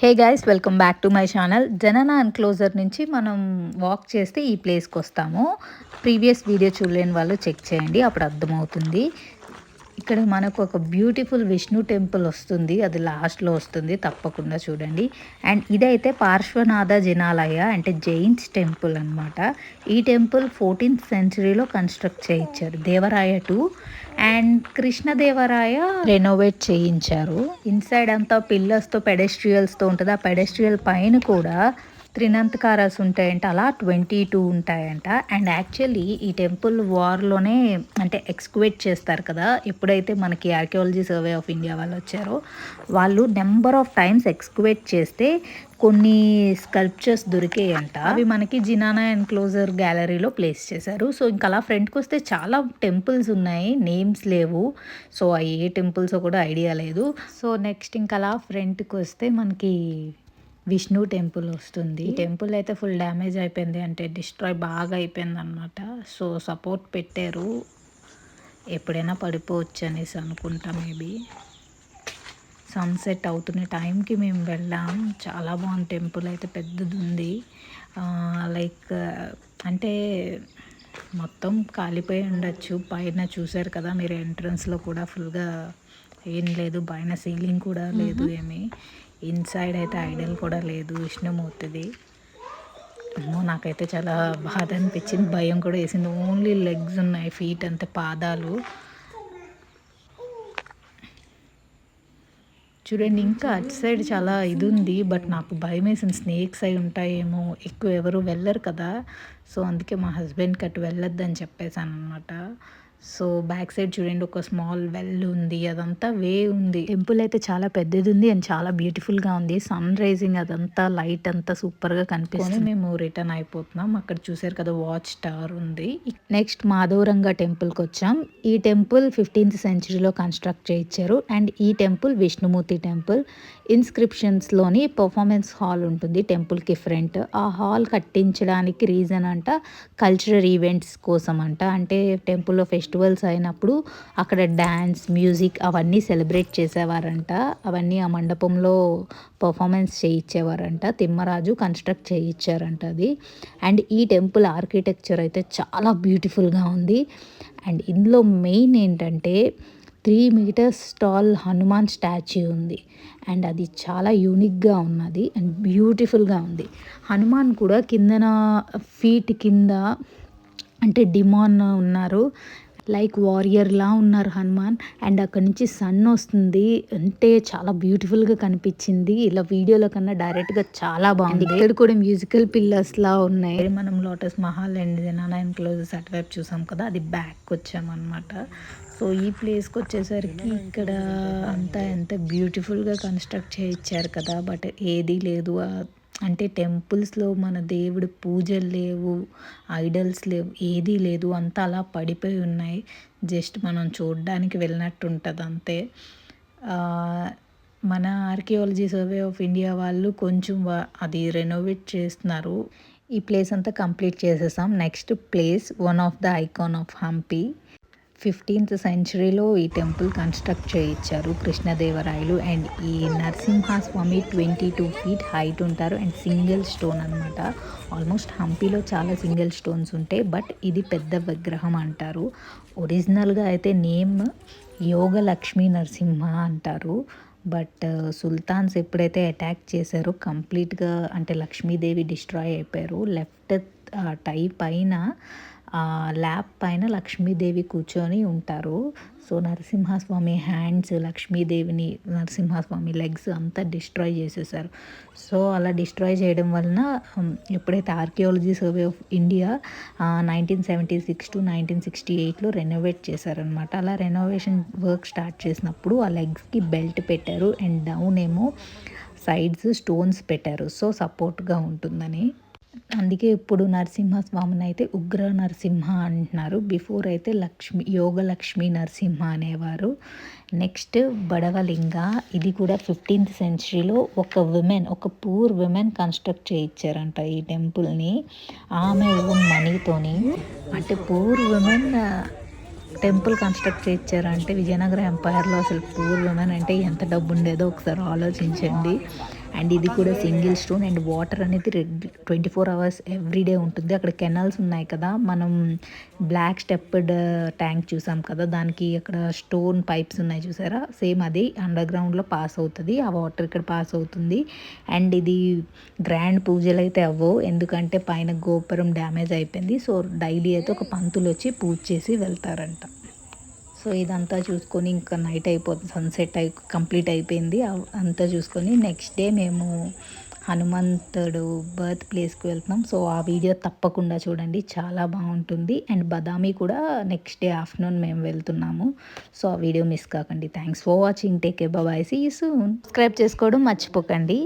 Hey guys, welcome back to my channel. జనన enclosure నుంచి మనం వాక్ చేస్తే ఈ ప్లేస్కి వస్తాము. ప్రీవియస్ వీడియో చూడలేని వాళ్ళు చెక్ చేయండి, అప్పుడు అర్థమవుతుంది. ఇక్కడ మనకు ఒక బ్యూటిఫుల్ విష్ణు టెంపుల్ వస్తుంది, అది లాస్ట్లో వస్తుంది, తప్పకుండా చూడండి. అండ్ ఇదైతే పార్శ్వనాథ జినాలయ అంటే జైన్స్ టెంపుల్ అనమాట. ఈ టెంపుల్ 14th సెంచరీలో కన్స్ట్రక్ట్ చేయించారు దేవరాయ 2 అండ్ కృష్ణదేవరాయ రెనోవేట్ చేయించారు. ఇన్సైడ్ అంతా పిల్లర్స్తో పెడెస్ట్రియల్స్తో ఉంటుంది. ఆ పెడెస్ట్రియల్ పైన కూడా త్రినంతకారాస్ ఉంటాయంట, అలా 22 ఉంటాయంట. అండ్ యాక్చువల్లీ ఈ టెంపుల్ వార్లోనే అంటే ఎక్స్క్వేట్ చేస్తారు కదా, ఎప్పుడైతే మనకి ఆర్కియాలజీ సర్వే ఆఫ్ ఇండియా వాళ్ళు వచ్చారో వాళ్ళు నెంబర్ ఆఫ్ టైమ్స్ ఎక్స్క్వేట్ చేస్తే కొన్ని స్కల్ప్చర్స్ దొరికాయంట. అవి మనకి జినానా ఎన్క్లోజర్ గ్యాలరీలో ప్లేస్ చేశారు. సో ఇంకా అలా ఫ్రంట్కి వస్తే చాలా టెంపుల్స్ ఉన్నాయి, నేమ్స్ లేవు. సో అవి ఏ టెంపుల్స్ కూడా ఐడియా లేదు. సో నెక్స్ట్ ఇంకా అలా ఫ్రంట్కి వస్తే మనకి విష్ణు టెంపుల్ వస్తుంది. ఈ టెంపుల్ అయితే ఫుల్ డ్యామేజ్ అయిపోయింది, అంటే డిస్ట్రాయ్ బాగా అయిపోయింది అనమాట. సో సపోర్ట్ పెట్టారు, ఎప్పుడైనా పడిపోవచ్చు అనేసి అనుకుంటా. మేబీ సన్సెట్ అవుతున్న టైంకి మేము వెళ్ళాం. చాలా బాగుంది, టెంపుల్ అయితే పెద్దది ఉంది. లైక్ అంటే మొత్తం కాలిపోయి ఉండొచ్చు. పైన చూసారు కదా మీరు, ఎంట్రన్స్లో కూడా ఫుల్గా ఏం లేదు, పైన సీలింగ్ కూడా లేదు ఏమి. ఇన్సైడ్ అయితే ఐడల్ కూడా లేదు విష్ణుమూర్తిది. నాకైతే చాలా బాధ అనిపించింది, భయం కూడా వేసింది. ఓన్లీ లెగ్స్ ఉన్నాయి, ఫీట్ అంతే, పాదాలు చూడండి. ఇంకా అటు సైడ్ చాలా ఇది ఉంది, బట్ నాకు భయం వేసింది, స్నేక్స్ అయి ఉంటాయేమో. ఎక్కువ ఎవరు వెళ్ళరు కదా, సో అందుకే మా హస్బెండ్కి అటు వెళ్ళొద్దని చెప్పేశాను అనమాట. సో బ్యాక్ సైడ్ చూడండి, ఒక స్మాల్ వెల్ ఉంది, అదంతా వే ఉంది. టెంపుల్ అయితే చాలా పెద్దది ఉంది అండ్ చాలా బ్యూటిఫుల్గా ఉంది. సన్ రైజింగ్ అదంతా లైట్ అంతా సూపర్గా కనిపిస్తుంది. మేము రిటర్న్ అయిపోతున్నాం. అక్కడ చూసారు కదా వాచ్ టవర్ ఉంది. నెక్స్ట్ మాధవరంగ టెంపుల్కి వచ్చాం. ఈ టెంపుల్ 15th సెంచరీలో కన్స్ట్రక్ట్ చేయించారు. అండ్ ఈ టెంపుల్ విష్ణుమూర్తి టెంపుల్. ఇన్స్క్రిప్షన్స్లోని పర్ఫార్మెన్స్ హాల్ ఉంటుంది టెంపుల్కి ఫ్రంట్. ఆ హాల్ కట్టించడానికి రీజన్ అంట కల్చరల్ ఈవెంట్స్ కోసం అంట. అంటే టెంపుల్లో ఫెస్టివల్స్ అయినప్పుడు అక్కడ డ్యాన్స్, మ్యూజిక్ అవన్నీ సెలబ్రేట్ చేసేవారంట. అవన్నీ ఆ మండపంలో పర్ఫార్మెన్స్ చేయించేవారంట. తిమ్మరాజు కన్స్ట్రక్ట్ చేయించారంట అది. అండ్ ఈ టెంపుల్ ఆర్కిటెక్చర్ అయితే చాలా బ్యూటిఫుల్గా ఉంది. అండ్ ఇందులో మెయిన్ ఏంటంటే 3 meters టాల్ హనుమాన్ స్టాచ్యూ ఉంది. అండ్ అది చాలా యూనిక్గా ఉన్నది అండ్ బ్యూటిఫుల్గా ఉంది. హనుమాన్ కూడా కిందన ఫీట్ కింద అంటే డిమాన్ ఉన్నారు, లైక్ వారియర్లా ఉన్నారు హనుమాన్. అండ్ అక్కడి నుంచి సన్ వస్తుంది, అంటే చాలా బ్యూటిఫుల్గా కనిపించింది. ఇలా వీడియోలో కన్నా డైరెక్ట్గా చాలా బాగుంది. ఇక్కడ కూడా మ్యూజికల్ పిల్లర్స్లా ఉన్నాయి. మనం లోటస్ మహల్ అండ్ జనానా ఎన్క్లోజర్స్ అటువైపు చూసాం కదా, అది బ్యాక్ వచ్చామన్నమాట. సో ఈ ప్లేస్కి వచ్చేసరికి ఇక్కడ అంతా ఎంత బ్యూటిఫుల్గా కన్స్ట్రక్ట్ చేయించారు కదా, బట్ ఏదీ లేదు. అంటే టెంపుల్స్లో మన దేవుడు పూజలు లేవు, ఐడల్స్ లేవు, ఏదీ లేదు, అంతా అలా పడిపోయి ఉన్నాయి. జస్ట్ మనం చూడడానికి వెళ్ళినట్టు ఉంటుంది అంతే. మన ఆర్కియాలజీ సర్వే ఆఫ్ ఇండియా వాళ్ళు కొంచెం అది రెనోవేట్ చేస్తున్నారు. ఈ ప్లేస్ అంతా కంప్లీట్ చేసేసాం. Next place one of the icon of Hampi. 15th సెంచరీలో ఈ టెంపుల్ కన్స్ట్రక్ట్ చేయించారు కృష్ణదేవరాయలు. అండ్ ఈ నరసింహస్వామి 22 feet హైట్ ఉంటారు అండ్ సింగిల్ స్టోన్ అనమాట. ఆల్మోస్ట్ హంపీలో చాలా సింగిల్ స్టోన్స్ ఉంటాయి, బట్ ఇది పెద్ద విగ్రహం అంటారు. ఒరిజినల్గా అయితే నేమ్ యోగ లక్ష్మీ నరసింహ అంటారు. బట్ సుల్తాన్స్ ఎప్పుడైతే అటాక్ చేశారో కంప్లీట్గా అంటే లక్ష్మీదేవి డిస్ట్రాయ్ అయిపోయారు. లెఫ్ట్ టై పైన ల్యాప్ పైన లక్ష్మీదేవి కూర్చొని ఉంటారు. సో నరసింహస్వామి హ్యాండ్స్, లక్ష్మీదేవిని, నరసింహస్వామి లెగ్స్ అంతా డిస్ట్రాయ్ చేసేసారు. సో అలా డిస్ట్రాయ్ చేయడం వలన ఎప్పుడైతే archaeology survey of India 1976 to 1968లో రెనోవేట్ చేశారనమాట. అలా రెనోవేషన్ వర్క్ స్టార్ట్ చేసినప్పుడు ఆ లెగ్స్కి బెల్ట్ పెట్టారు అండ్ డౌన్ ఏమో సైడ్స్ స్టోన్స్ పెట్టారు, సో సపోర్ట్గా ఉంటుందని. అందుకే ఇప్పుడు నరసింహస్వామిని అయితే ఉగ్ర నరసింహ అంటున్నారు. బిఫోర్ అయితే యోగ లక్ష్మీ నరసింహ అనేవారు. నెక్స్ట్ బడవలింగ. ఇది కూడా 15th సెంచరీలో ఒక పూర్ విమెన్ కన్స్ట్రక్ట్ చేయించారంట ఈ టెంపుల్ని, ఆమె ఓన్ మనీతోని. అంటే పూర్ విమెన్ టెంపుల్ కన్స్ట్రక్ట్ చేయించారంటే విజయనగర ఎంపైర్లో అసలు పూర్ విమెన్ అంటే ఎంత డబ్బు ఉండేదో ఒకసారి ఆలోచించండి. అండ్ ఇది కూడా సింగిల్ స్టోన్ అండ్ వాటర్ అనేది 24 hours ఎవ్రీడే ఉంటుంది. అక్కడ కెనాల్స్ ఉన్నాయి కదా, మనం బ్లాక్ స్టెప్డ్ ట్యాంక్ చూసాం కదా, దానికి అక్కడ స్టోన్ పైప్స్ ఉన్నాయి చూసారా, సేమ్ అది అండర్ గ్రౌండ్లో పాస్ అవుతుంది. ఆ వాటర్ ఇక్కడ పాస్ అవుతుంది. అండ్ ఇది గ్రాండ్ పూజలు అయితే అవ్వవు, ఎందుకంటే పైన గోపురం డ్యామేజ్ అయిపోయింది. సో డైలీ అయితే ఒక పంతులు వచ్చి పూజ చేసి వెళ్తారంట. సో ఇదంతా చూసుకొని ఇంకా నైట్ అయిపోతుంది, సన్సెట్ కంప్లీట్ అయిపోయింది. అంతా చూసుకొని నెక్స్ట్ డే మేము హనుమంతుడు బర్త్ ప్లేస్కి వెళ్తున్నాం. సో ఆ వీడియో తప్పకుండా చూడండి, చాలా బాగుంటుంది. అండ్ బదామి కూడా నెక్స్ట్ డే ఆఫ్టర్నూన్ మేము వెళ్తున్నాము. సో ఆ వీడియో మిస్ కాకండి. Thanks for watching. Take care, bye bye, see you soon. Subscribe చేసుకోవడం మర్చిపోకండి.